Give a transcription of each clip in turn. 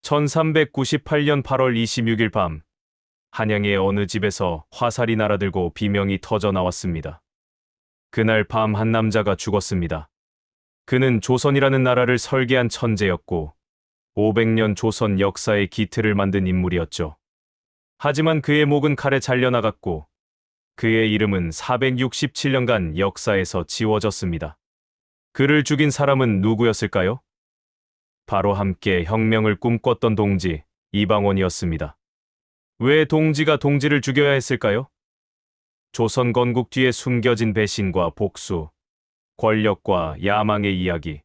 1398년 8월 26일 밤, 한양의 어느 집에서 화살이 날아들고 비명이 터져 나왔습니다. 그날 밤 한 남자가 죽었습니다. 그는 조선이라는 나라를 설계한 천재였고 500년 조선 역사의 기틀을 만든 인물이었죠. 하지만 그의 목은 칼에 잘려나갔고 그의 이름은 467년간 역사에서 지워졌습니다. 그를 죽인 사람은 누구였을까요? 바로 함께 혁명을 꿈꿨던 동지 이방원이었습니다. 왜 동지가 동지를 죽여야 했을까요? 조선 건국 뒤에 숨겨진 배신과 복수, 권력과 야망의 이야기.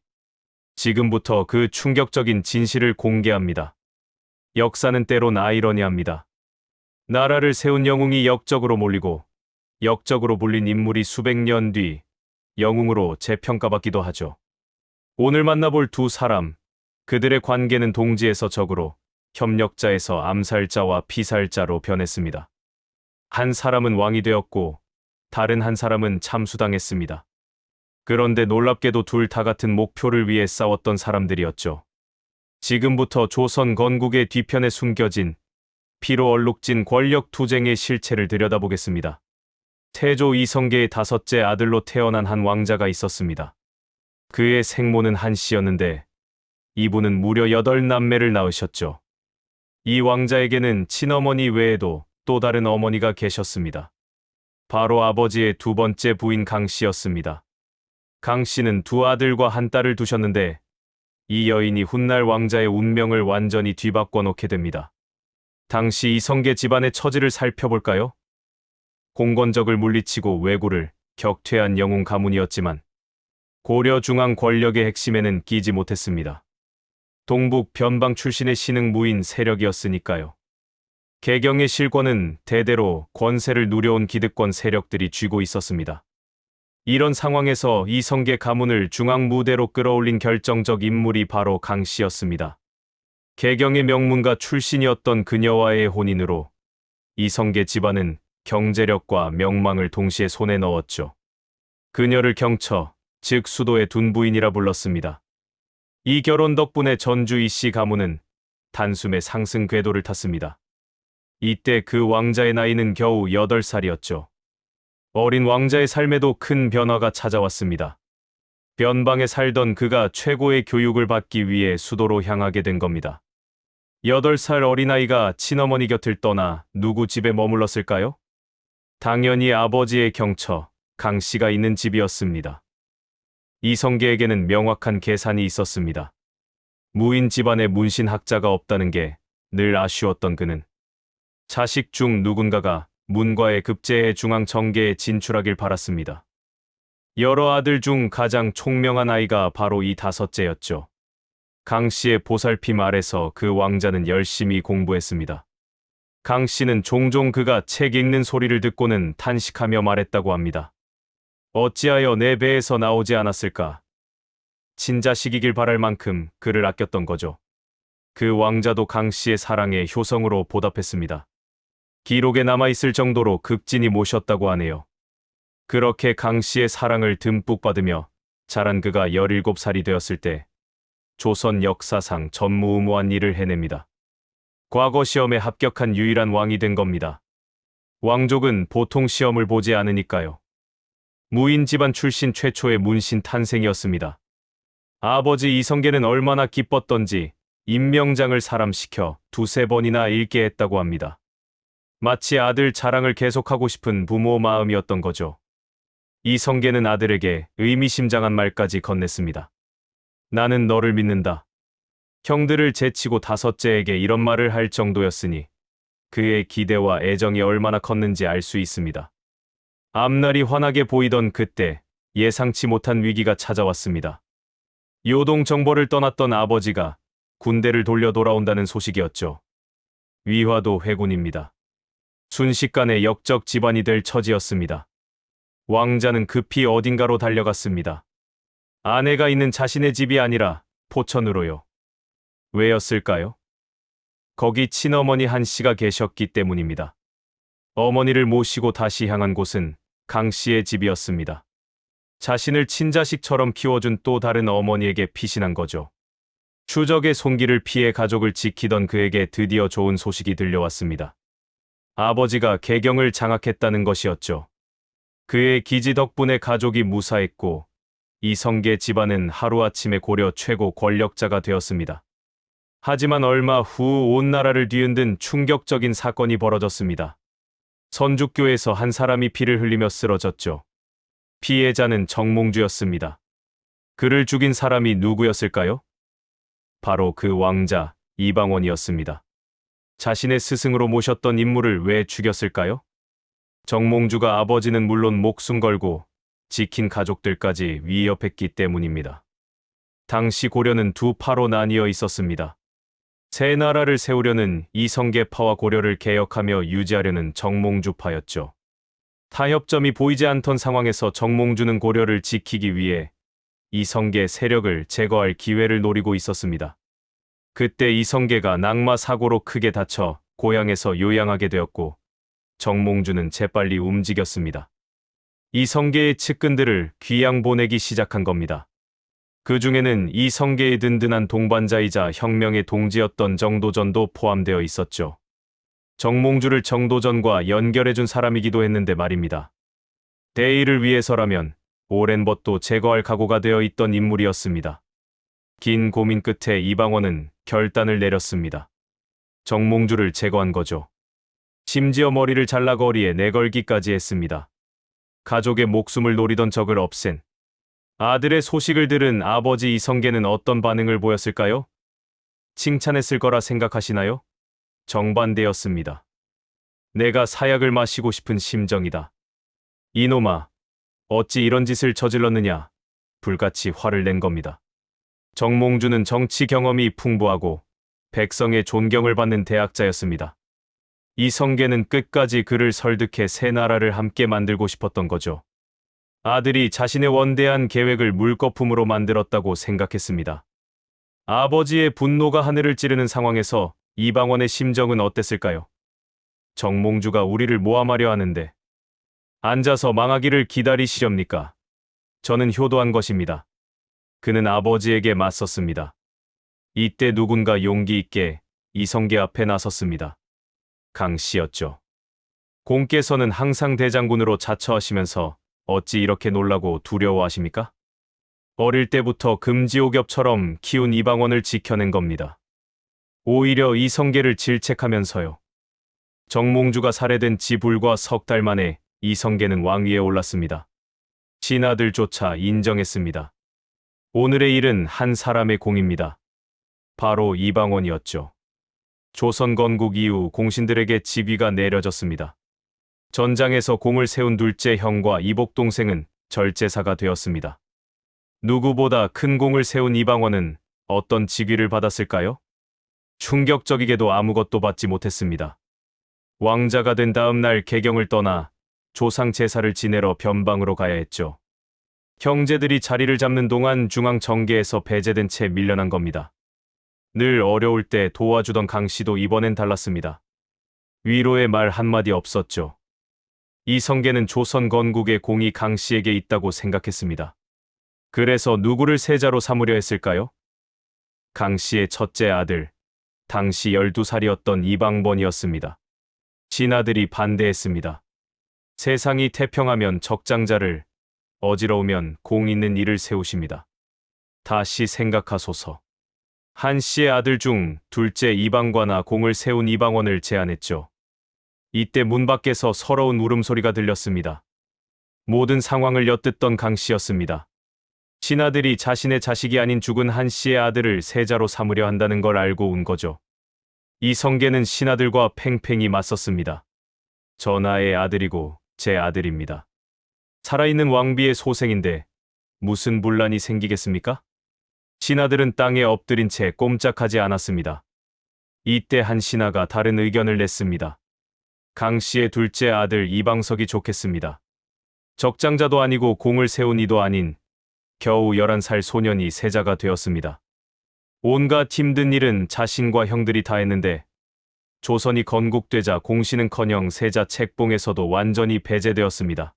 지금부터 그 충격적인 진실을 공개합니다. 역사는 때론 아이러니합니다. 나라를 세운 영웅이 역적으로 몰리고 역적으로 몰린 인물이 수백 년 뒤 영웅으로 재평가받기도 하죠. 오늘 만나볼 두 사람, 그들의 관계는 동지에서 적으로, 협력자에서 암살자와 피살자로 변했습니다. 한 사람은 왕이 되었고 다른 한 사람은 참수당했습니다. 그런데 놀랍게도 둘 다 같은 목표를 위해 싸웠던 사람들이었죠. 지금부터 조선 건국의 뒤편에 숨겨진 피로 얼룩진 권력 투쟁의 실체를 들여다보겠습니다. 태조 이성계의 다섯째 아들로 태어난 한 왕자가 있었습니다. 그의 생모는 한씨였는데 이분은 무려 8남매를 낳으셨죠. 이 왕자에게는 친어머니 외에도 또 다른 어머니가 계셨습니다. 바로 아버지의 두 번째 부인 강씨였습니다. 강씨는 두 아들과 한 딸을 두셨는데 이 여인이 훗날 왕자의 운명을 완전히 뒤바꿔 놓게 됩니다. 당시 이성계 집안의 처지를 살펴볼까요? 공건적을 물리치고 왜구를 격퇴한 영웅 가문이었지만 고려 중앙 권력의 핵심에는 끼지 못했습니다. 동북 변방 출신의 신흥 무인 세력이었으니까요. 개경의 실권은 대대로 권세를 누려온 기득권 세력들이 쥐고 있었습니다. 이런 상황에서 이성계 가문을 중앙 무대로 끌어올린 결정적 인물이 바로 강씨였습니다. 개경의 명문가 출신이었던 그녀와의 혼인으로 이성계 집안은 경제력과 명망을 동시에 손에 넣었죠. 그녀를 경처, 즉 수도의 둔부인이라 불렀습니다. 이 결혼 덕분에 전주 이씨 가문은 단숨에 상승 궤도를 탔습니다. 이때 그 왕자의 나이는 겨우 8살이었죠. 어린 왕자의 삶에도 큰 변화가 찾아왔습니다. 변방에 살던 그가 최고의 교육을 받기 위해 수도로 향하게 된 겁니다. 8살 어린아이가 친어머니 곁을 떠나 누구 집에 머물렀을까요? 당연히 아버지의 경처, 강씨가 있는 집이었습니다. 이성계에게는 명확한 계산이 있었습니다. 무인 집안에 문신학자가 없다는 게 늘 아쉬웠던 그는 자식 중 누군가가 문과의 급제의 중앙 정계에 진출하길 바랐습니다. 여러 아들 중 가장 총명한 아이가 바로 이 다섯째였죠. 강씨의 보살핌 아래서 그 왕자는 열심히 공부했습니다. 강씨는 종종 그가 책 읽는 소리를 듣고는 탄식하며 말했다고 합니다. 어찌하여 내 배에서 나오지 않았을까? 친자식이길 바랄 만큼 그를 아꼈던 거죠. 그 왕자도 강씨의 사랑에 효성으로 보답했습니다. 기록에 남아있을 정도로 극진히 모셨다고 하네요. 그렇게 강씨의 사랑을 듬뿍 받으며 자란 그가 17살이 되었을 때 조선 역사상 전무후무한 일을 해냅니다. 과거 시험에 합격한 유일한 왕이 된 겁니다. 왕족은 보통 시험을 보지 않으니까요. 무인 집안 출신 최초의 문신 탄생이었습니다. 아버지 이성계는 얼마나 기뻤던지 임명장을 사람시켜 2~3번이나 읽게 했다고 합니다. 마치 아들 자랑을 계속하고 싶은 부모 마음이었던 거죠. 이성계는 아들에게 의미심장한 말까지 건넸습니다. 나는 너를 믿는다. 형들을 제치고 다섯째에게 이런 말을 할 정도였으니 그의 기대와 애정이 얼마나 컸는지 알 수 있습니다. 앞날이 환하게 보이던 그때 예상치 못한 위기가 찾아왔습니다. 요동 정벌을 떠났던 아버지가 군대를 돌려 돌아온다는 소식이었죠. 위화도 회군입니다. 순식간에 역적 집안이 될 처지였습니다. 왕자는 급히 어딘가로 달려갔습니다. 아내가 있는 자신의 집이 아니라 포천으로요. 왜였을까요? 거기 친어머니 한씨가 계셨기 때문입니다. 어머니를 모시고 다시 향한 곳은 강씨의 집이었습니다. 자신을 친자식처럼 키워준 또 다른 어머니에게 피신한 거죠. 추적의 손길을 피해 가족을 지키던 그에게 드디어 좋은 소식이 들려왔습니다. 아버지가 개경을 장악했다는 것이었죠. 그의 기지 덕분에 가족이 무사했고 이성계 집안은 하루아침에 고려 최고 권력자가 되었습니다. 하지만 얼마 후 온 나라를 뒤흔든 충격적인 사건이 벌어졌습니다. 선죽교에서 한 사람이 피를 흘리며 쓰러졌죠. 피해자는 정몽주였습니다. 그를 죽인 사람이 누구였을까요? 바로 그 왕자 이방원이었습니다. 자신의 스승으로 모셨던 인물을 왜 죽였을까요? 정몽주가 아버지는 물론 목숨 걸고 지킨 가족들까지 위협했기 때문입니다. 당시 고려는 두 파로 나뉘어 있었습니다. 새 나라를 세우려는 이성계파와 고려를 개혁하며 유지하려는 정몽주파였죠. 타협점이 보이지 않던 상황에서 정몽주는 고려를 지키기 위해 이성계 세력을 제거할 기회를 노리고 있었습니다. 그때 이성계가 낙마 사고로 크게 다쳐 고향에서 요양하게 되었고 정몽주는 재빨리 움직였습니다. 이성계의 측근들을 귀양 보내기 시작한 겁니다. 그 중에는 이성계의 든든한 동반자이자 혁명의 동지였던 정도전도 포함되어 있었죠. 정몽주를 정도전과 연결해준 사람이기도 했는데 말입니다. 대의를 위해서라면 오랜 벗도 제거할 각오가 되어 있던 인물이었습니다. 긴 고민 끝에 이방원은 결단을 내렸습니다. 정몽주를 제거한 거죠. 심지어 머리를 잘라 거리에 내걸기까지 했습니다. 가족의 목숨을 노리던 적을 없앤 아들의 소식을 들은 아버지 이성계는 어떤 반응을 보였을까요? 칭찬했을 거라 생각하시나요? 정반대였습니다. 내가 사약을 마시고 싶은 심정이다. 이놈아, 어찌 이런 짓을 저질렀느냐? 불같이 화를 낸 겁니다. 정몽주는 정치 경험이 풍부하고 백성의 존경을 받는 대학자였습니다. 이성계는 끝까지 그를 설득해 새 나라를 함께 만들고 싶었던 거죠. 아들이 자신의 원대한 계획을 물거품으로 만들었다고 생각했습니다. 아버지의 분노가 하늘을 찌르는 상황에서 이방원의 심정은 어땠을까요? 정몽주가 우리를 모함하려 하는데 앉아서 망하기를 기다리시렵니까? 저는 효도한 것입니다. 그는 아버지에게 맞섰습니다. 이때 누군가 용기 있게 이성계 앞에 나섰습니다. 강씨였죠. 공께서는 항상 대장군으로 자처하시면서 어찌 이렇게 놀라고 두려워하십니까? 어릴 때부터 금지옥엽처럼 키운 이방원을 지켜낸 겁니다. 오히려 이성계를 질책하면서요. 정몽주가 살해된 지 불과 석 달 만에 이성계는 왕위에 올랐습니다. 신하들조차 인정했습니다. 오늘의 일은 한 사람의 공입니다. 바로 이방원이었죠. 조선 건국 이후 공신들에게 직위가 내려졌습니다. 전장에서 공을 세운 둘째 형과 이복 동생은 절제사가 되었습니다. 누구보다 큰 공을 세운 이방원은 어떤 직위를 받았을까요? 충격적이게도 아무것도 받지 못했습니다. 왕자가 된 다음 날 개경을 떠나 조상 제사를 지내러 변방으로 가야 했죠. 형제들이 자리를 잡는 동안 중앙 정계에서 배제된 채 밀려난 겁니다. 늘 어려울 때 도와주던 강씨도 이번엔 달랐습니다. 위로의 말 한마디 없었죠. 이성계는 조선 건국의 공이 강씨에게 있다고 생각했습니다. 그래서 누구를 세자로 삼으려 했을까요? 강씨의 첫째 아들, 당시 12살이었던 이방번이었습니다. 신하들이 반대했습니다. 세상이 태평하면 적장자를, 어지러우면 공 있는 이를 세우십니다. 다시 생각하소서. 한 씨의 아들 중 둘째 이방과나 공을 세운 이방원을 제안했죠. 이때 문 밖에서 서러운 울음소리가 들렸습니다. 모든 상황을 엿듣던 강씨였습니다. 신하들이 자신의 자식이 아닌 죽은 한 씨의 아들을 세자로 삼으려 한다는 걸 알고 운 거죠. 이성계는 신하들과 팽팽히 맞섰습니다. 전하의 아들이고 제 아들입니다. 살아있는 왕비의 소생인데 무슨 분란이 생기겠습니까? 신하들은 땅에 엎드린 채 꼼짝하지 않았습니다. 이때 한 신하가 다른 의견을 냈습니다. 강씨의 둘째 아들 이방석이 좋겠습니다. 적장자도 아니고 공을 세운 이도 아닌 겨우 11살 소년이 세자가 되었습니다. 온갖 힘든 일은 자신과 형들이 다 했는데 조선이 건국되자 공신은커녕 세자 책봉에서도 완전히 배제되었습니다.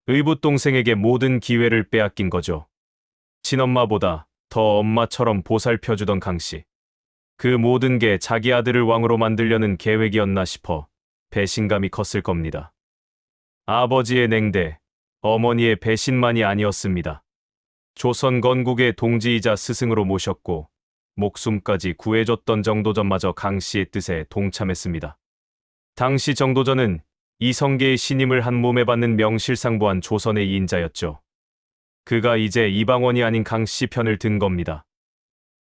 의붓동생에게 모든 기회를 빼앗긴 거죠. 친엄마보다 더 엄마처럼 보살펴주던 강씨. 그 모든 게 자기 아들을 왕으로 만들려는 계획이었나 싶어 배신감이 컸을 겁니다. 아버지의 냉대, 어머니의 배신만이 아니었습니다. 조선 건국의 동지이자 스승으로 모셨고 목숨까지 구해줬던 정도전마저 강씨의 뜻에 동참했습니다. 당시 정도전은 이성계의 신임을 한 몸에 받는 명실상부한 조선의 이인자였죠. 그가 이제 이방원이 아닌 강씨 편을 든 겁니다.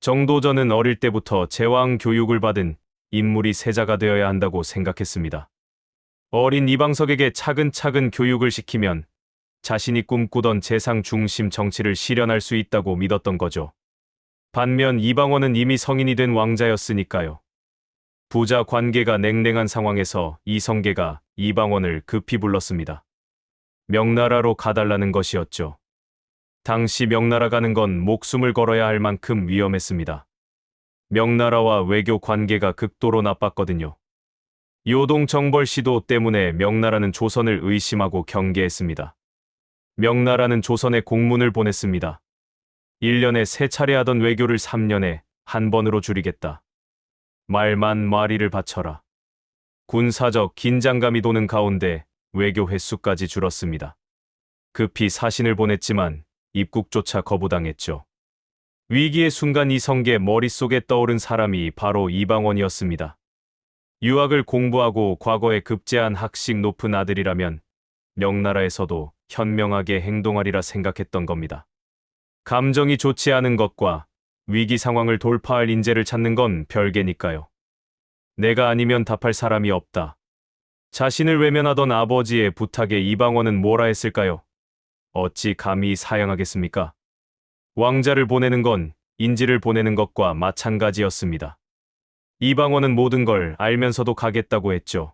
정도전은 어릴 때부터 제왕 교육을 받은 인물이 세자가 되어야 한다고 생각했습니다. 어린 이방석에게 차근차근 교육을 시키면 자신이 꿈꾸던 재상 중심 정치를 실현할 수 있다고 믿었던 거죠. 반면 이방원은 이미 성인이 된 왕자였으니까요. 부자 관계가 냉랭한 상황에서 이성계가 이방원을 급히 불렀습니다. 명나라로 가달라는 것이었죠. 당시 명나라 가는 건 목숨을 걸어야 할 만큼 위험했습니다. 명나라와 외교 관계가 극도로 나빴거든요. 요동 정벌 시도 때문에 명나라는 조선을 의심하고 경계했습니다. 명나라는 조선에 공문을 보냈습니다. 1년에 3차례 하던 외교를 3년에 한 번으로 줄이겠다. 말만 마리를 바쳐라. 군사적 긴장감이 도는 가운데 외교 횟수까지 줄었습니다. 급히 사신을 보냈지만 입국조차 거부당했죠. 위기의 순간 이성계 머릿속에 떠오른 사람이 바로 이방원이었습니다. 유학을 공부하고 과거에 급제한 학식 높은 아들이라면 명나라에서도 현명하게 행동하리라 생각했던 겁니다. 감정이 좋지 않은 것과 위기 상황을 돌파할 인재를 찾는 건 별개니까요. 내가 아니면 답할 사람이 없다. 자신을 외면하던 아버지의 부탁에 이방원은 뭐라 했을까요? 어찌 감히 사양하겠습니까? 왕자를 보내는 건 인지를 보내는 것과 마찬가지였습니다. 이방원은 모든 걸 알면서도 가겠다고 했죠.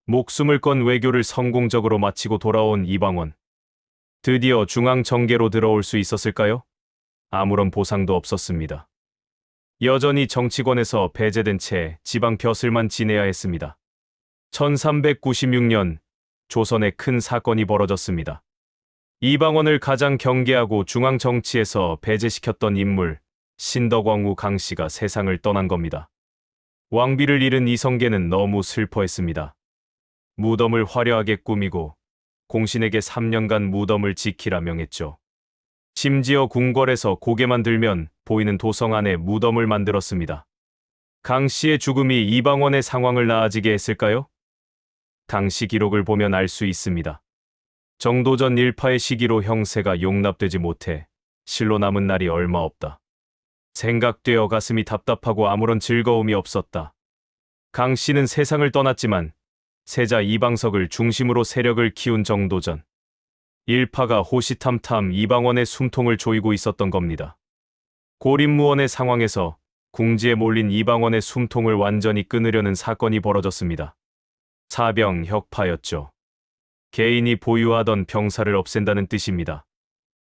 목숨을 건 외교를 성공적으로 마치고 돌아온 이방원. 드디어 중앙 정계로 들어올 수 있었을까요? 아무런 보상도 없었습니다. 여전히 정치권에서 배제된 채 지방 벼슬만 지내야 했습니다. 1396년 조선에 큰 사건이 벌어졌습니다. 이방원을 가장 경계하고 중앙 정치에서 배제시켰던 인물 신덕왕후 강씨가 세상을 떠난 겁니다. 왕비를 잃은 이성계는 너무 슬퍼했습니다. 무덤을 화려하게 꾸미고 공신에게 3년간 무덤을 지키라 명했죠. 심지어 궁궐에서 고개만 들면 보이는 도성 안에 무덤을 만들었습니다. 강씨의 죽음이 이방원의 상황을 나아지게 했을까요? 당시 기록을 보면 알 수 있습니다. 정도전 일파의 시기로 형세가 용납되지 못해 실로 남은 날이 얼마 없다. 생각되어 가슴이 답답하고 아무런 즐거움이 없었다. 강씨는 세상을 떠났지만 세자 이방석을 중심으로 세력을 키운 정도전. 일파가 호시탐탐 이방원의 숨통을 조이고 있었던 겁니다. 고립무원의 상황에서 궁지에 몰린 이방원의 숨통을 완전히 끊으려는 사건이 벌어졌습니다. 사병혁파였죠. 개인이 보유하던 병사를 없앤다는 뜻입니다.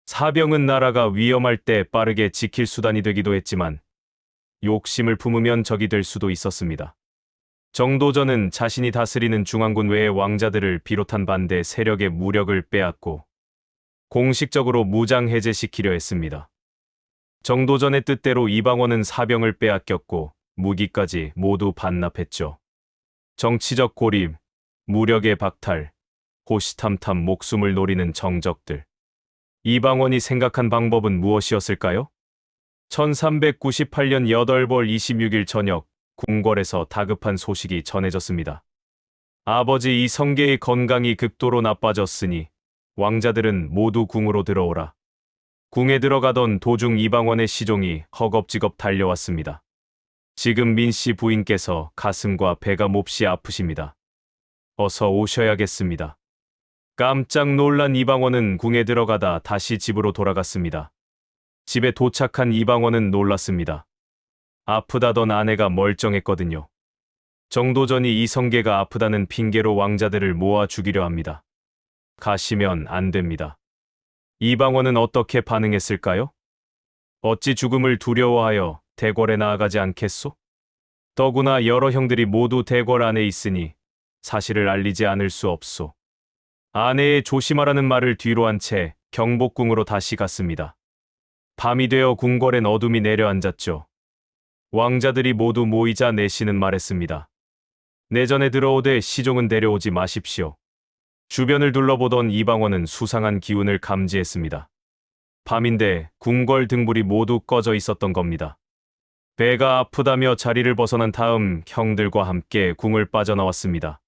사병은 나라가 위험할 때 빠르게 지킬 수단이 되기도 했지만 욕심을 품으면 적이 될 수도 있었습니다. 정도전은 자신이 다스리는 중앙군 외의 왕자들을 비롯한 반대 세력의 무력을 빼앗고 공식적으로 무장 해제시키려 했습니다. 정도전의 뜻대로 이방원은 사병을 빼앗겼고 무기까지 모두 반납했죠. 정치적 고립, 무력의 박탈, 호시탐탐 목숨을 노리는 정적들. 이방원이 생각한 방법은 무엇이었을까요? 1398년 8월 26일 저녁 궁궐에서 다급한 소식이 전해졌습니다. 아버지 이성계의 건강이 극도로 나빠졌으니 왕자들은 모두 궁으로 들어오라. 궁에 들어가던 도중 이방원의 시종이 허겁지겁 달려왔습니다. 지금 민씨 부인께서 가슴과 배가 몹시 아프십니다. 어서 오셔야겠습니다. 깜짝 놀란 이방원은 궁에 들어가다 다시 집으로 돌아갔습니다. 집에 도착한 이방원은 놀랐습니다. 아프다던 아내가 멀쩡했거든요. 정도전이 이성계가 아프다는 핑계로 왕자들을 모아 죽이려 합니다. 가시면 안 됩니다. 이방원은 어떻게 반응했을까요? 어찌 죽음을 두려워하여 대궐에 나아가지 않겠소? 더구나 여러 형들이 모두 대궐 안에 있으니 사실을 알리지 않을 수 없소. 아내의 조심하라는 말을 뒤로 한 채 경복궁으로 다시 갔습니다. 밤이 되어 궁궐엔 어둠이 내려앉았죠. 왕자들이 모두 모이자 내시는 말했습니다. 내전에 들어오되 시종은 데려오지 마십시오. 주변을 둘러보던 이방원은 수상한 기운을 감지했습니다. 밤인데 궁궐 등불이 모두 꺼져 있었던 겁니다. 배가 아프다며 자리를 벗어난 다음 형들과 함께 궁을 빠져나왔습니다.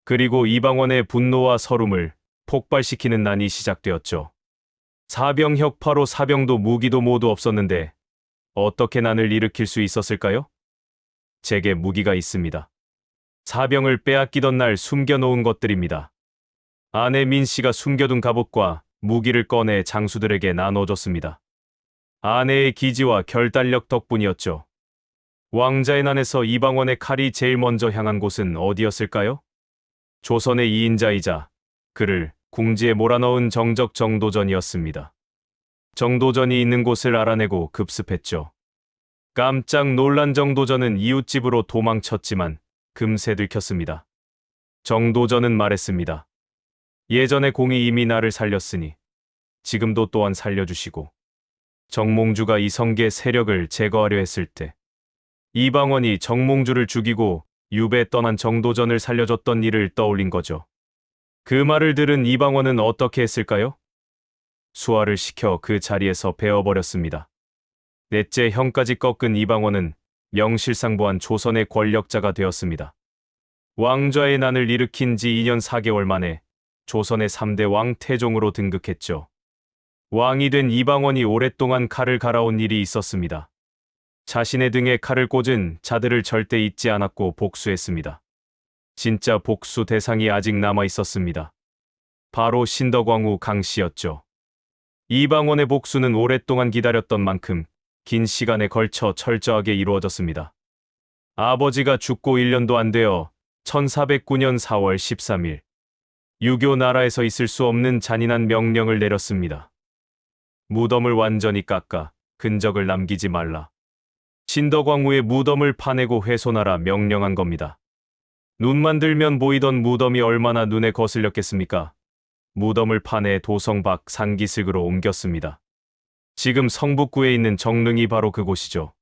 그리고 이방원의 분노와 서름을 폭발시키는 난이 시작되었죠. 사병 혁파로 사병도 무기도 모두 없었는데 어떻게 난을 일으킬 수 있었을까요? 제게 무기가 있습니다. 사병을 빼앗기던 날 숨겨놓은 것들입니다. 아내 민 씨가 숨겨둔 갑옷과 무기를 꺼내 장수들에게 나눠줬습니다. 아내의 기지와 결단력 덕분이었죠. 왕자의 난에서 이방원의 칼이 제일 먼저 향한 곳은 어디였을까요? 조선의 2인자이자 그를 궁지에 몰아넣은 정적 정도전이었습니다. 정도전이 있는 곳을 알아내고 급습했죠. 깜짝 놀란 정도전은 이웃집으로 도망쳤지만 금세 들켰습니다. 정도전은 말했습니다. 예전에 공이 이미 나를 살렸으니 지금도 또한 살려주시고, 정몽주가 이성계 세력을 제거하려 했을 때 이방원이 정몽주를 죽이고 유배 떠난 정도전을 살려줬던 일을 떠올린 거죠. 그 말을 들은 이방원은 어떻게 했을까요? 수하를 시켜 그 자리에서 베어버렸습니다. 넷째 형까지 꺾은 이방원은 명실상부한 조선의 권력자가 되었습니다. 왕좌의 난을 일으킨 지 2년 4개월 만에 조선의 3대 왕 태종으로 등극했죠. 왕이 된 이방원이 오랫동안 칼을 갈아온 일이 있었습니다. 자신의 등에 칼을 꽂은 자들을 절대 잊지 않았고 복수했습니다. 진짜 복수 대상이 아직 남아 있었습니다. 바로 신덕왕후 강씨였죠. 이방원의 복수는 오랫동안 기다렸던 만큼 긴 시간에 걸쳐 철저하게 이루어졌습니다. 아버지가 죽고 1년도 안 되어 1409년 4월 13일 유교 나라에서 있을 수 없는 잔인한 명령을 내렸습니다. 무덤을 완전히 깎아 근적을 남기지 말라. 신덕왕후의 무덤을 파내고 훼손하라 명령한 겁니다. 눈만 들면 보이던 무덤이 얼마나 눈에 거슬렸겠습니까? 무덤을 파내 도성 밖 산기슭으로 옮겼습니다. 지금 성북구에 있는 정릉이 바로 그곳이죠.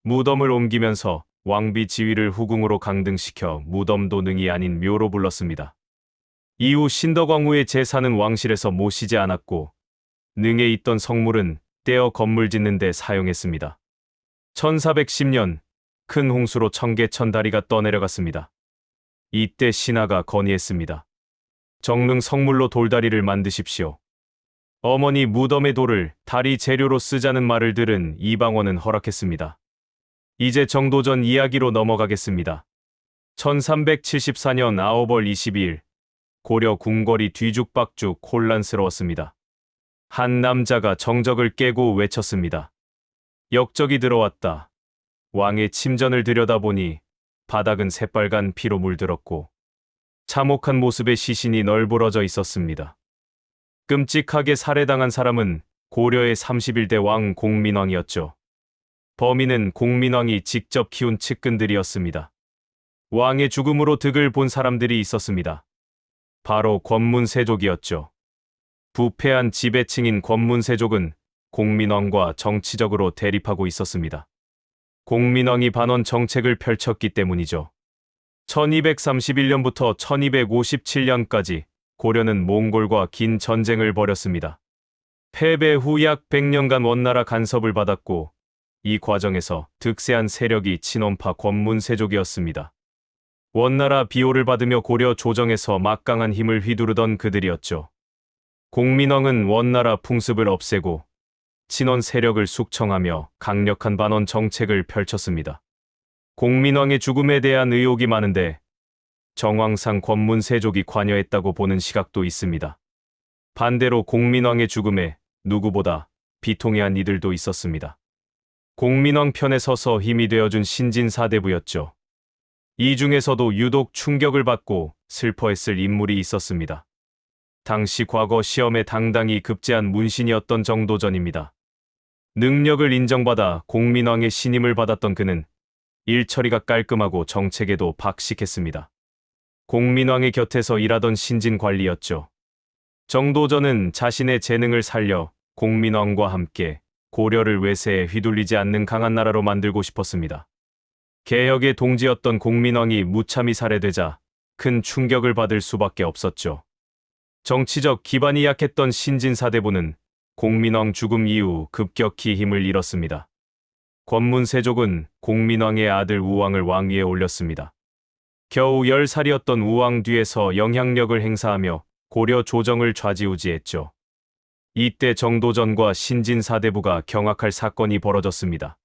무덤을 옮기면서 왕비 지위를 후궁으로 강등시켜 무덤도 능이 아닌 묘로 불렀습니다. 이후 신덕왕후의 제사는 왕실에서 모시지 않았고 능에 있던 성물은 떼어 건물 짓는 데 사용했습니다. 1410년 큰 홍수로 청계천 다리가 떠내려갔습니다. 이때 신하가 건의했습니다. 정릉 성물로 돌다리를 만드십시오. 어머니 무덤의 돌을 다리 재료로 쓰자는 말을 들은 이방원은 허락했습니다. 이제 정도전 이야기로 넘어가겠습니다. 1374년 9월 22일 고려 궁궐이 뒤죽박죽 혼란스러웠습니다. 한 남자가 정적을 깨고 외쳤습니다. 역적이 들어왔다. 왕의 침전을 들여다보니 바닥은 새빨간 피로 물들었고 참혹한 모습의 시신이 널브러져 있었습니다. 끔찍하게 살해당한 사람은 고려의 31대 왕 공민왕이었죠. 범인은 공민왕이 직접 키운 측근들이었습니다. 왕의 죽음으로 득을 본 사람들이 있었습니다. 바로 권문세족이었죠. 부패한 지배층인 권문세족은 공민왕과 정치적으로 대립하고 있었습니다. 공민왕이 반원 정책을 펼쳤기 때문이죠. 1231년부터 1257년까지 고려는 몽골과 긴 전쟁을 벌였습니다. 패배 후 약 100년간 원나라 간섭을 받았고 이 과정에서 득세한 세력이 친원파 권문세족이었습니다. 원나라 비호를 받으며 고려 조정에서 막강한 힘을 휘두르던 그들이었죠. 공민왕은 원나라 풍습을 없애고 친원 세력을 숙청하며 강력한 반원 정책을 펼쳤습니다. 공민왕의 죽음에 대한 의혹이 많은데 정황상 권문세족이 관여했다고 보는 시각도 있습니다. 반대로 공민왕의 죽음에 누구보다 비통해한 이들도 있었습니다. 공민왕 편에 서서 힘이 되어준 신진사대부였죠. 이 중에서도 유독 충격을 받고 슬퍼했을 인물이 있었습니다. 당시 과거 시험에 당당히 급제한 문신이었던 정도전입니다. 능력을 인정받아 공민왕의 신임을 받았던 그는 일처리가 깔끔하고 정책에도 박식했습니다. 공민왕의 곁에서 일하던 신진관리였죠. 정도전은 자신의 재능을 살려 공민왕과 함께 고려를 외세에 휘둘리지 않는 강한 나라로 만들고 싶었습니다. 개혁의 동지였던 공민왕이 무참히 살해되자 큰 충격을 받을 수밖에 없었죠. 정치적 기반이 약했던 신진사대부는 공민왕 죽음 이후 급격히 힘을 잃었습니다. 권문세족은 공민왕의 아들 우왕을 왕위에 올렸습니다. 겨우 10살이었던 우왕 뒤에서 영향력을 행사하며 고려 조정을 좌지우지했죠. 이때 정도전과 신진사대부가 경악할 사건이 벌어졌습니다.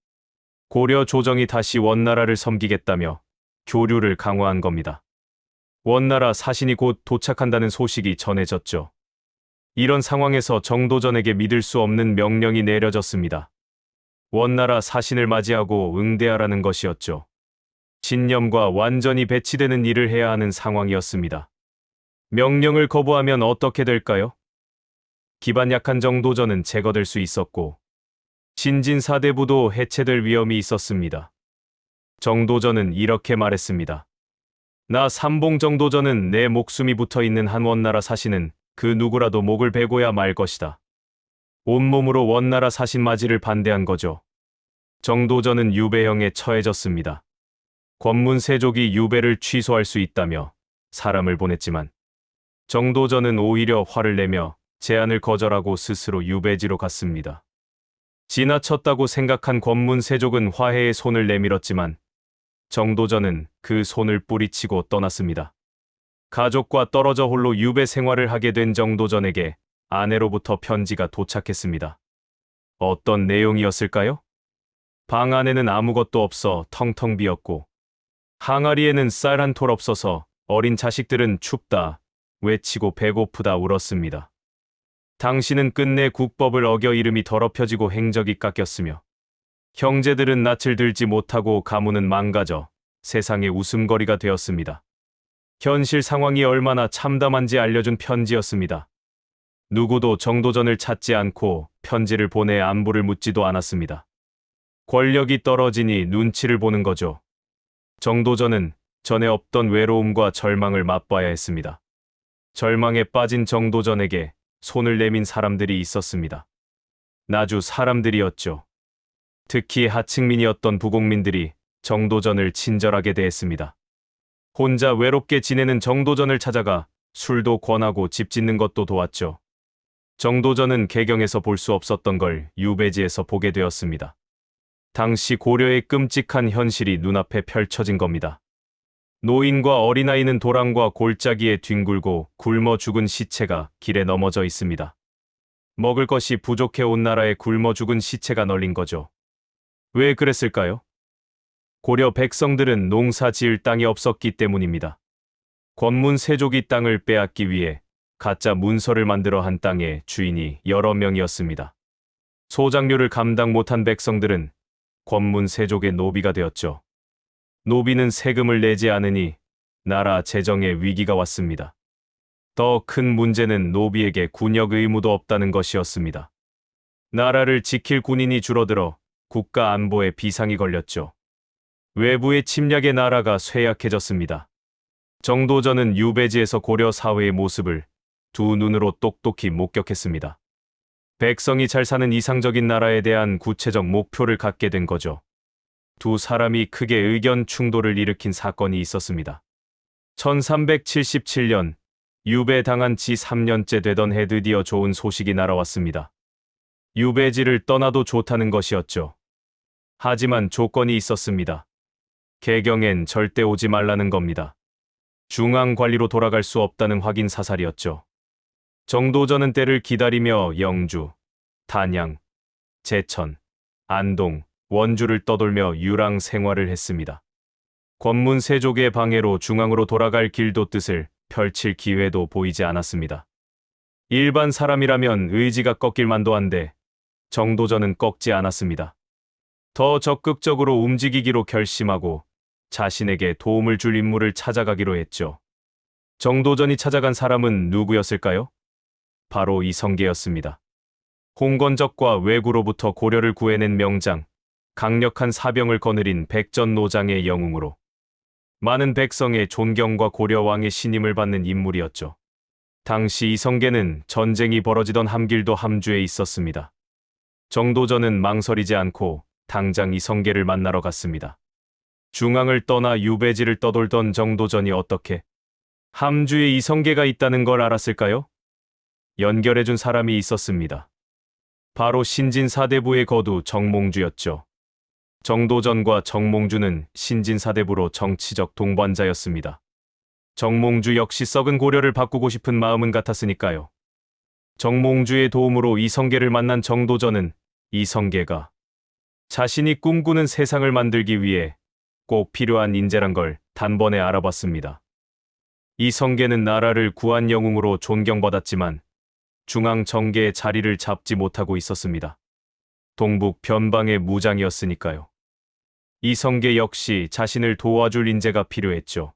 고려 조정이 다시 원나라를 섬기겠다며 교류를 강화한 겁니다. 원나라 사신이 곧 도착한다는 소식이 전해졌죠. 이런 상황에서 정도전에게 믿을 수 없는 명령이 내려졌습니다. 원나라 사신을 맞이하고 응대하라는 것이었죠. 신념과 완전히 배치되는 일을 해야 하는 상황이었습니다. 명령을 거부하면 어떻게 될까요? 기반 약한 정도전은 제거될 수 있었고 신진사대부도 해체될 위험이 있었습니다. 정도전은 이렇게 말했습니다. 나 삼봉 정도전은 내 목숨이 붙어있는 한 원나라 사신은 그 누구라도 목을 베고야 말 것이다. 온몸으로 원나라 사신 맞이를 반대한 거죠. 정도전은 유배형에 처해졌습니다. 권문세족이 유배를 취소할 수 있다며 사람을 보냈지만 정도전은 오히려 화를 내며 제안을 거절하고 스스로 유배지로 갔습니다. 지나쳤다고 생각한 권문세족은 화해의 손을 내밀었지만 정도전은 그 손을 뿌리치고 떠났습니다. 가족과 떨어져 홀로 유배 생활을 하게 된 정도전에게 아내로부터 편지가 도착했습니다. 어떤 내용이었을까요? 방 안에는 아무것도 없어 텅텅 비었고 항아리에는 쌀 한 톨 없어서 어린 자식들은 춥다, 외치고 배고프다 울었습니다. 당신은 끝내 국법을 어겨 이름이 더럽혀지고 행적이 깎였으며 형제들은 낯을 들지 못하고 가문은 망가져 세상의 웃음거리가 되었습니다. 현실 상황이 얼마나 참담한지 알려준 편지였습니다. 누구도 정도전을 찾지 않고 편지를 보내 안부를 묻지도 않았습니다. 권력이 떨어지니 눈치를 보는 거죠. 정도전은 전에 없던 외로움과 절망을 맛봐야 했습니다. 절망에 빠진 정도전에게 손을 내민 사람들이 있었습니다. 나주 사람들이었죠. 특히 하층민이었던 부곡민들이 정도전을 친절하게 대했습니다. 혼자 외롭게 지내는 정도전을 찾아가 술도 권하고 집 짓는 것도 도왔죠. 정도전은 개경에서 볼 수 없었던 걸 유배지에서 보게 되었습니다. 당시 고려의 끔찍한 현실이 눈앞에 펼쳐진 겁니다. 노인과 어린아이는 도랑과 골짜기에 뒹굴고 굶어 죽은 시체가 길에 넘어져 있습니다. 먹을 것이 부족해 온 나라에 굶어 죽은 시체가 널린 거죠. 왜 그랬을까요? 고려 백성들은 농사 지을 땅이 없었기 때문입니다. 권문세족이 땅을 빼앗기 위해 가짜 문서를 만들어 한 땅의 주인이 여러 명이었습니다. 소작료를 감당 못한 백성들은 권문세족의 노비가 되었죠. 노비는 세금을 내지 않으니 나라 재정에 위기가 왔습니다. 더 큰 문제는 노비에게 군역 의무도 없다는 것이었습니다. 나라를 지킬 군인이 줄어들어 국가 안보에 비상이 걸렸죠. 외부의 침략에 나라가 쇠약해졌습니다. 정도전은 유배지에서 고려 사회의 모습을 두 눈으로 똑똑히 목격했습니다. 백성이 잘 사는 이상적인 나라에 대한 구체적 목표를 갖게 된 거죠. 두 사람이 크게 의견 충돌을 일으킨 사건이 있었습니다. 1377년 유배당한 지 3년째 되던 해 드디어 좋은 소식이 날아왔습니다. 유배지를 떠나도 좋다는 것이었죠. 하지만 조건이 있었습니다. 개경엔 절대 오지 말라는 겁니다. 중앙관리로 돌아갈 수 없다는 확인 사살이었죠. 정도전은 때를 기다리며 영주, 단양, 제천, 안동, 원주를 떠돌며 유랑 생활을 했습니다. 권문세족의 방해로 중앙으로 돌아갈 길도 뜻을 펼칠 기회도 보이지 않았습니다. 일반 사람이라면 의지가 꺾일 만도 한데 정도전은 꺾지 않았습니다. 더 적극적으로 움직이기로 결심하고 자신에게 도움을 줄 인물을 찾아가기로 했죠. 정도전이 찾아간 사람은 누구였을까요? 바로 이성계였습니다. 홍건적과 왜구로부터 고려를 구해낸 명장, 강력한 사병을 거느린 백전노장의 영웅으로 많은 백성의 존경과 고려왕의 신임을 받는 인물이었죠. 당시 이성계는 전쟁이 벌어지던 함길도 함주에 있었습니다. 정도전은 망설이지 않고 당장 이성계를 만나러 갔습니다. 중앙을 떠나 유배지를 떠돌던 정도전이 어떻게 함주에 이성계가 있다는 걸 알았을까요? 연결해준 사람이 있었습니다. 바로 신진사대부의 거두 정몽주였죠. 정도전과 정몽주는 신진사대부로 정치적 동반자였습니다. 정몽주 역시 썩은 고려를 바꾸고 싶은 마음은 같았으니까요. 정몽주의 도움으로 이성계를 만난 정도전은 이성계가 자신이 꿈꾸는 세상을 만들기 위해 꼭 필요한 인재란 걸 단번에 알아봤습니다. 이성계는 나라를 구한 영웅으로 존경받았지만 중앙 정계의 자리를 잡지 못하고 있었습니다. 동북 변방의 무장이었으니까요. 이성계 역시 자신을 도와줄 인재가 필요했죠.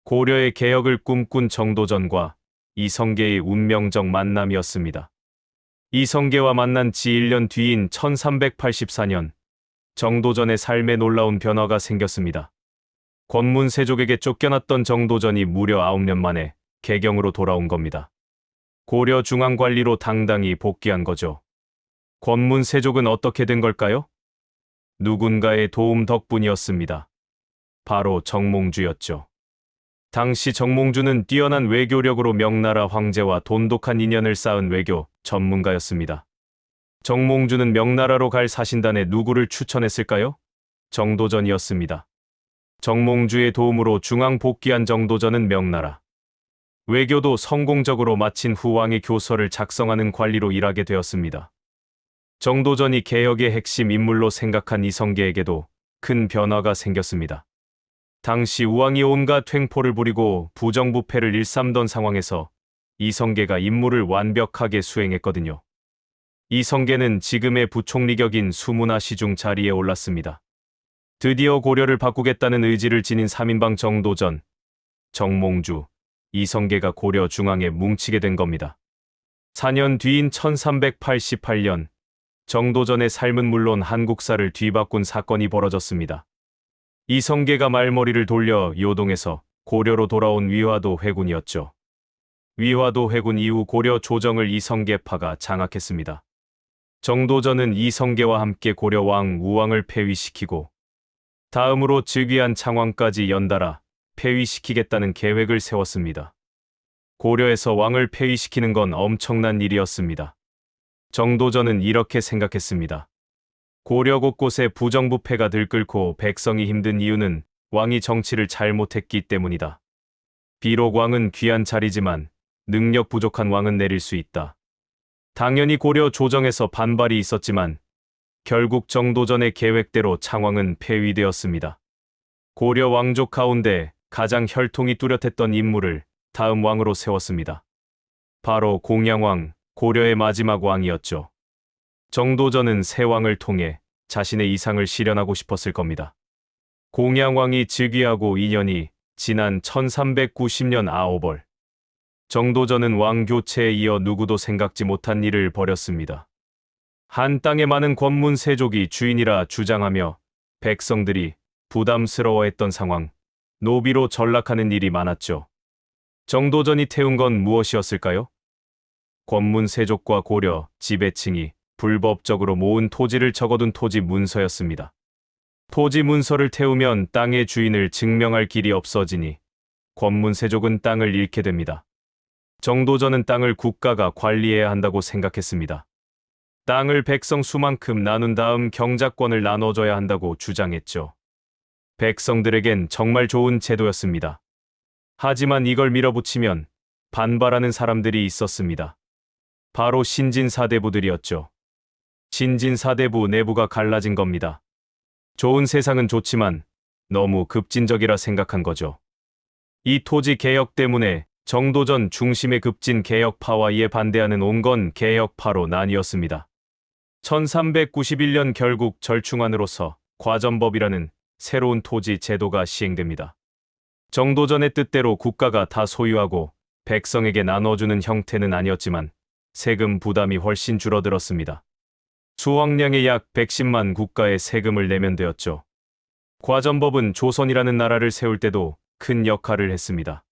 고려의 개혁을 꿈꾼 정도전과 이성계의 운명적 만남이었습니다. 이성계와 만난 지 1년 뒤인 1384년, 정도전의 삶에 놀라운 변화가 생겼습니다. 권문세족에게 쫓겨났던 정도전이 무려 9년 만에 개경으로 돌아온 겁니다. 고려 중앙관리로 당당히 복귀한 거죠. 권문세족은 어떻게 된 걸까요? 누군가의 도움 덕분이었습니다. 바로 정몽주였죠. 당시 정몽주는 뛰어난 외교력으로 명나라 황제와 돈독한 인연을 쌓은 외교 전문가였습니다. 정몽주는 명나라로 갈 사신단에 누구를 추천했을까요? 정도전이었습니다. 정몽주의 도움으로 중앙 복귀한 정도전은 명나라 외교도 성공적으로 마친 후 왕의 교서를 작성하는 관리로 일하게 되었습니다. 정도전이 개혁의 핵심 인물로 생각한 이성계에게도 큰 변화가 생겼습니다. 당시 우왕이 온갖 횡포를 부리고 부정부패를 일삼던 상황에서 이성계가 임무를 완벽하게 수행했거든요. 이성계는 지금의 부총리 격인 수문화 시중 자리에 올랐습니다. 드디어 고려를 바꾸겠다는 의지를 지닌 3인방 정도전, 정몽주, 이성계가 고려 중앙에 뭉치게 된 겁니다. 4년 뒤인 1388년, 정도전의 삶은 물론 한국사를 뒤바꾼 사건이 벌어졌습니다. 이성계가 말머리를 돌려 요동에서 고려로 돌아온 위화도 회군이었죠. 위화도 회군 이후 고려 조정을 이성계파가 장악했습니다. 정도전은 이성계와 함께 고려 왕 우왕을 폐위시키고 다음으로 즉위한 창왕까지 연달아 폐위시키겠다는 계획을 세웠습니다. 고려에서 왕을 폐위시키는 건 엄청난 일이었습니다. 정도전은 이렇게 생각했습니다. 고려 곳곳에 부정부패가 들끓고 백성이 힘든 이유는 왕이 정치를 잘못했기 때문이다. 비록 왕은 귀한 자리지만 능력 부족한 왕은 내릴 수 있다. 당연히 고려 조정에서 반발이 있었지만 결국 정도전의 계획대로 창왕은 폐위되었습니다. 고려 왕족 가운데 가장 혈통이 뚜렷했던 인물을 다음 왕으로 세웠습니다. 바로 공양왕, 고려의 마지막 왕이었죠. 정도전은 새 왕을 통해 자신의 이상을 실현하고 싶었을 겁니다. 공양왕이 즉위하고 2년이 지난 1390년 아오벌, 정도전은 왕 교체에 이어 누구도 생각지 못한 일을 벌였습니다. 한 땅에 많은 권문세족이 주인이라 주장하며 백성들이 부담스러워했던 상황, 노비로 전락하는 일이 많았죠. 정도전이 태운 건 무엇이었을까요? 권문세족과 고려, 지배층이 불법적으로 모은 토지를 적어둔 토지 문서였습니다. 토지 문서를 태우면 땅의 주인을 증명할 길이 없어지니 권문세족은 땅을 잃게 됩니다. 정도전은 땅을 국가가 관리해야 한다고 생각했습니다. 땅을 백성 수만큼 나눈 다음 경작권을 나눠줘야 한다고 주장했죠. 백성들에겐 정말 좋은 제도였습니다. 하지만 이걸 밀어붙이면 반발하는 사람들이 있었습니다. 바로 신진사대부들이었죠. 신진사대부 내부가 갈라진 겁니다. 좋은 세상은 좋지만 너무 급진적이라 생각한 거죠. 이 토지 개혁 때문에 정도전 중심의 급진 개혁파와 이에 반대하는 온건 개혁파로 나뉘었습니다. 1391년 결국 절충안으로서 과전법이라는 새로운 토지 제도가 시행됩니다. 정도전의 뜻대로 국가가 다 소유하고 백성에게 나눠주는 형태는 아니었지만 세금 부담이 훨씬 줄어들었습니다. 수확량의 약 110만 국가에 세금을 내면 되었죠. 과전법은 조선이라는 나라를 세울 때도 큰 역할을 했습니다.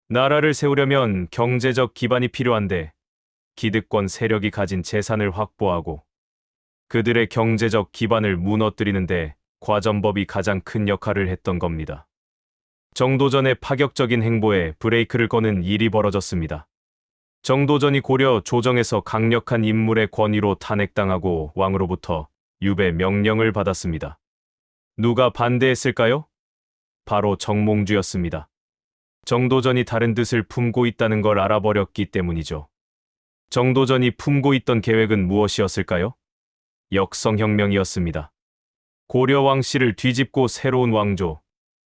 나라를 세우려면 경제적 기반이 필요한데 기득권 세력이 가진 재산을 확보하고 그들의 경제적 기반을 무너뜨리는데 과전법이 가장 큰 역할을 했던 겁니다. 정도전의 파격적인 행보에 브레이크를 거는 일이 벌어졌습니다. 정도전이 고려 조정에서 강력한 인물의 권위로 탄핵당하고 왕으로부터 유배 명령을 받았습니다. 누가 반대했을까요? 바로 정몽주였습니다. 정도전이 다른 뜻을 품고 있다는 걸 알아버렸기 때문이죠. 정도전이 품고 있던 계획은 무엇이었을까요? 역성혁명이었습니다. 고려 왕실을 뒤집고 새로운 왕조,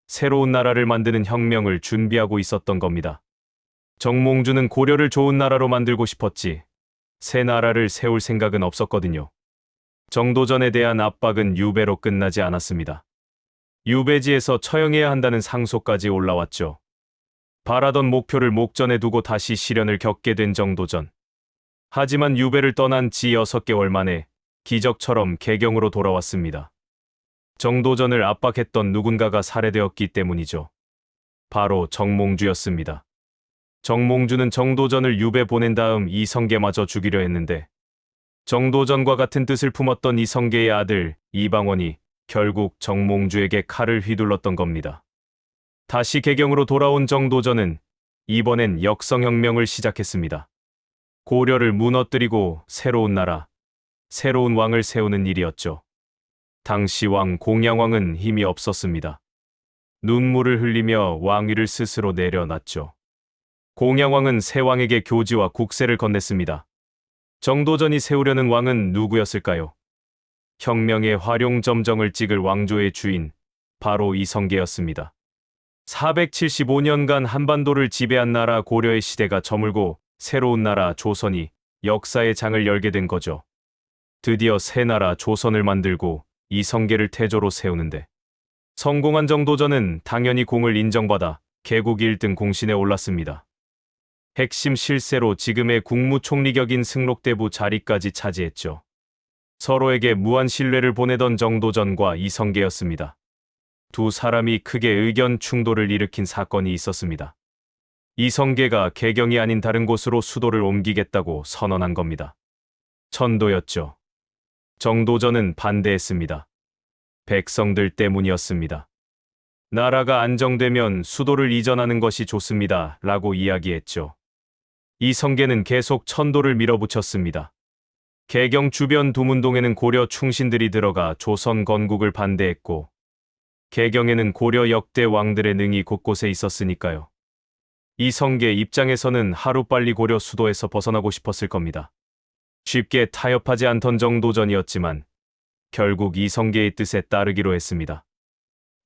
새로운 나라를 만드는 혁명을 준비하고 있었던 겁니다. 정몽주는 고려를 좋은 나라로 만들고 싶었지, 새 나라를 세울 생각은 없었거든요. 정도전에 대한 압박은 유배로 끝나지 않았습니다. 유배지에서 처형해야 한다는 상소까지 올라왔죠. 바라던 목표를 목전에 두고 다시 시련을 겪게 된 정도전. 하지만 유배를 떠난 지 6개월 만에 기적처럼 개경으로 돌아왔습니다. 정도전을 압박했던 누군가가 살해되었기 때문이죠. 바로 정몽주였습니다. 정몽주는 정도전을 유배 보낸 다음 이성계마저 죽이려 했는데 정도전과 같은 뜻을 품었던 이성계의 아들 이방원이 결국 정몽주에게 칼을 휘둘렀던 겁니다. 다시 개경으로 돌아온 정도전은 이번엔 역성혁명을 시작했습니다. 고려를 무너뜨리고 새로운 나라, 새로운 왕을 세우는 일이었죠. 당시 왕 공양왕은 힘이 없었습니다. 눈물을 흘리며 왕위를 스스로 내려놨죠. 공양왕은 새 왕에게 교지와 국세를 건넸습니다. 정도전이 세우려는 왕은 누구였을까요? 혁명의 활용점정을 찍을 왕조의 주인, 바로 이성계였습니다. 475년간 한반도를 지배한 나라 고려의 시대가 저물고 새로운 나라 조선이 역사의 장을 열게 된 거죠. 드디어 새 나라 조선을 만들고 이성계를 태조로 세우는데 성공한 정도전은 당연히 공을 인정받아 개국 1등 공신에 올랐습니다. 핵심 실세로 지금의 국무총리격인 승록대부 자리까지 차지했죠. 서로에게 무한 신뢰를 보내던 정도전과 이성계였습니다. 두 사람이 크게 의견 충돌을 일으킨 사건이 있었습니다. 이성계가 개경이 아닌 다른 곳으로 수도를 옮기겠다고 선언한 겁니다. 천도였죠. 정도전은 반대했습니다. 백성들 때문이었습니다. 나라가 안정되면 수도를 이전하는 것이 좋습니다. 라고 이야기했죠. 이성계는 계속 천도를 밀어붙였습니다. 개경 주변 두문동에는 고려 충신들이 들어가 조선 건국을 반대했고 개경에는 고려 역대 왕들의 능이 곳곳에 있었으니까요. 이성계 입장에서는 하루빨리 고려 수도에서 벗어나고 싶었을 겁니다. 쉽게 타협하지 않던 정도전이었지만 결국 이성계의 뜻에 따르기로 했습니다.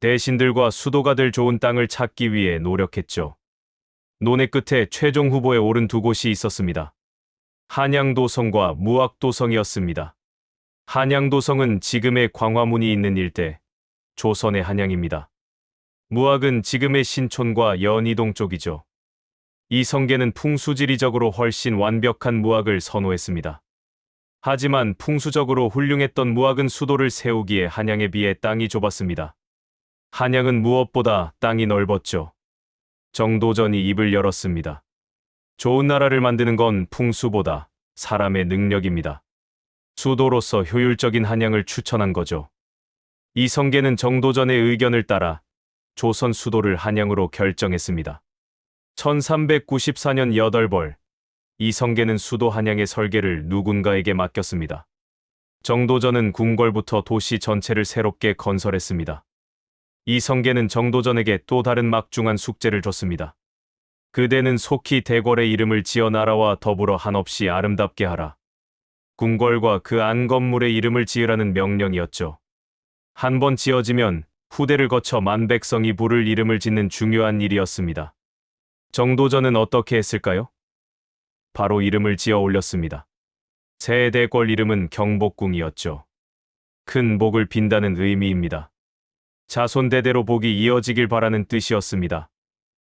대신들과 수도가 될 좋은 땅을 찾기 위해 노력했죠. 논의 끝에 최종 후보에 오른 두 곳이 있었습니다. 한양도성과 무악도성이었습니다. 한양도성은 지금의 광화문이 있는 일대, 조선의 한양입니다. 무악은 지금의 신촌과 연희동 쪽이죠. 이성계는 풍수지리적으로 훨씬 완벽한 무악을 선호했습니다. 하지만 풍수적으로 훌륭했던 무악은 수도를 세우기에 한양에 비해 땅이 좁았습니다. 한양은 무엇보다 땅이 넓었죠. 정도전이 입을 열었습니다. 좋은 나라를 만드는 건 풍수보다 사람의 능력입니다. 수도로서 효율적인 한양을 추천한 거죠. 이성계는 정도전의 의견을 따라 조선 수도를 한양으로 결정했습니다. 1394년 8벌, 이성계는 수도 한양의 설계를 누군가에게 맡겼습니다. 정도전은 궁궐부터 도시 전체를 새롭게 건설했습니다. 이성계는 정도전에게 또 다른 막중한 숙제를 줬습니다. 그대는 속히 대궐의 이름을 지어 나라와 더불어 한없이 아름답게 하라. 궁궐과 그 안 건물의 이름을 지으라는 명령이었죠. 한 번 지어지면 후대를 거쳐 만백성이 부를 이름을 짓는 중요한 일이었습니다. 정도전은 어떻게 했을까요? 바로 이름을 지어 올렸습니다. 새 대궐 이름은 경복궁이었죠. 큰 복을 빈다는 의미입니다. 자손 대대로 복이 이어지길 바라는 뜻이었습니다.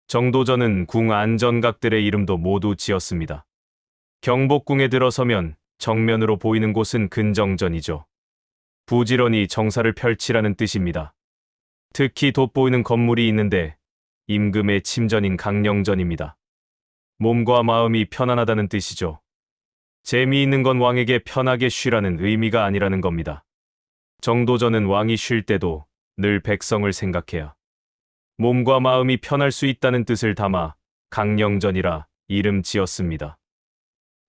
정도전은 궁 안전각들의 이름도 모두 지었습니다. 경복궁에 들어서면 정면으로 보이는 곳은 근정전이죠. 부지런히 정사를 펼치라는 뜻입니다. 특히 돋보이는 건물이 있는데 임금의 침전인 강령전입니다. 몸과 마음이 편안하다는 뜻이죠. 재미있는 건 왕에게 편하게 쉬라는 의미가 아니라는 겁니다. 정도전은 왕이 쉴 때도 늘 백성을 생각해야 몸과 마음이 편할 수 있다는 뜻을 담아 강령전이라 이름 지었습니다.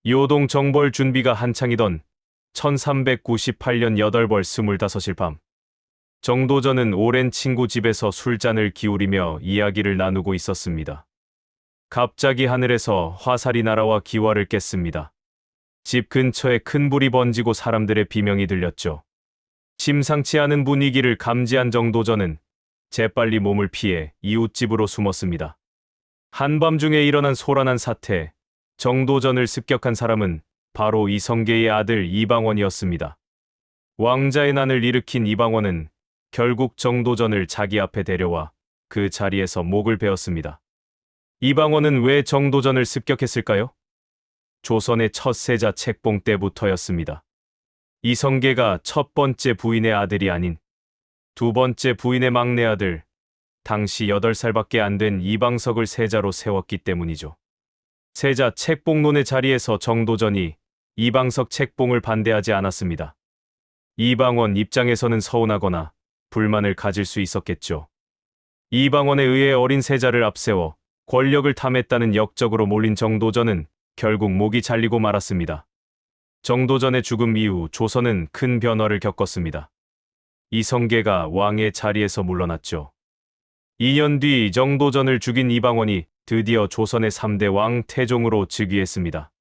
요동 정벌 준비가 한창이던 1398년 8벌 25일 밤, 정도전은 오랜 친구 집에서 술잔을 기울이며 이야기를 나누고 있었습니다. 갑자기 하늘에서 화살이 날아와 기와를 깼습니다. 집 근처에 큰 불이 번지고 사람들의 비명이 들렸죠. 심상치 않은 분위기를 감지한 정도전은 재빨리 몸을 피해 이웃집으로 숨었습니다. 한밤중에 일어난 소란한 사태, 정도전을 습격한 사람은 바로 이성계의 아들 이방원이었습니다. 왕자의 난을 일으킨 이방원은 결국 정도전을 자기 앞에 데려와 그 자리에서 목을 베었습니다. 이방원은 왜 정도전을 습격했을까요? 조선의 첫 세자 책봉 때부터였습니다. 이성계가 첫 번째 부인의 아들이 아닌 두 번째 부인의 막내 아들, 당시 8살밖에 안 된 이방석을 세자로 세웠기 때문이죠. 세자 책봉론의 자리에서 정도전이 이방석 책봉을 반대하지 않았습니다. 이방원 입장에서는 서운하거나 불만을 가질 수 있었겠죠. 이방원에 의해 어린 세자를 앞세워 권력을 탐했다는 역적으로 몰린 정도전은 결국 목이 잘리고 말았습니다. 정도전의 죽음 이후 조선은 큰 변화를 겪었습니다. 이성계가 왕의 자리에서 물러났죠. 2년 뒤 정도전을 죽인 이방원이 드디어 조선의 3대 왕 태종으로 즉위했습니다.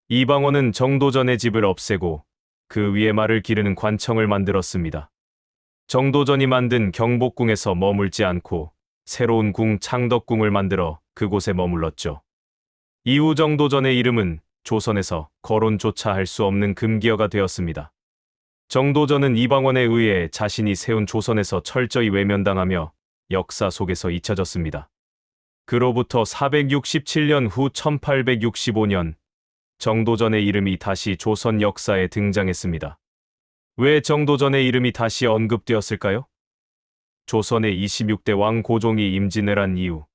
이방원은 정도전의 집을 없애고 그 위에 말을 기르는 관청을 만들었습니다. 정도전이 만든 경복궁에서 머물지 않고 새로운 궁 창덕궁을 만들어 그곳에 머물렀죠. 이후 정도전의 이름은 조선에서 거론조차 할 수 없는 금기어가 되었습니다. 정도전은 이방원에 의해 자신이 세운 조선에서 철저히 외면당하며 역사 속에서 잊혀졌습니다. 그로부터 467년 후 1865년, 정도전의 이름이 다시 조선 역사에 등장했습니다. 왜 정도전의 이름이 다시 언급되었을까요? 조선의 26대 왕 고종이 임진을 한 이후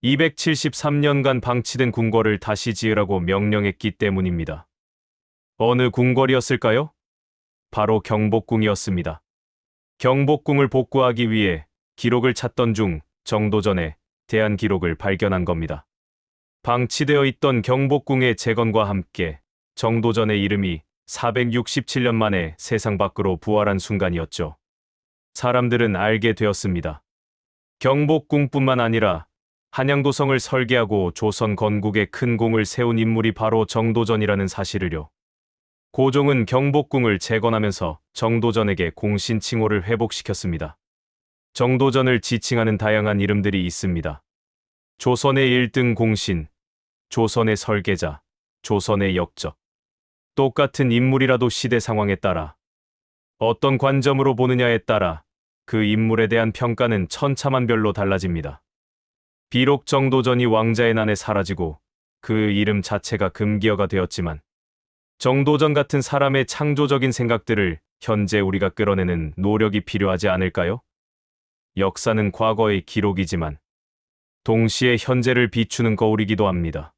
273년간 방치된 궁궐을 다시 지으라고 명령했기 때문입니다. 어느 궁궐이었을까요? 바로 경복궁이었습니다. 경복궁을 복구하기 위해 기록을 찾던 중 정도전에 대한 기록을 발견한 겁니다. 방치되어 있던 경복궁의 재건과 함께 정도전의 이름이 467년 만에 세상 밖으로 부활한 순간이었죠. 사람들은 알게 되었습니다. 경복궁뿐만 아니라 한양도성을 설계하고 조선 건국에 큰 공을 세운 인물이 바로 정도전이라는 사실을요. 고종은 경복궁을 재건하면서 정도전에게 공신 칭호를 회복시켰습니다. 정도전을 지칭하는 다양한 이름들이 있습니다. 조선의 1등 공신, 조선의 설계자, 조선의 역적. 똑같은 인물이라도 시대 상황에 따라 어떤 관점으로 보느냐에 따라 그 인물에 대한 평가는 천차만별로 달라집니다. 비록 정도전이 왕자의 난에 사라지고 그 이름 자체가 금기어가 되었지만 정도전 같은 사람의 창조적인 생각들을 현재 우리가 끌어내는 노력이 필요하지 않을까요? 역사는 과거의 기록이지만 동시에 현재를 비추는 거울이기도 합니다.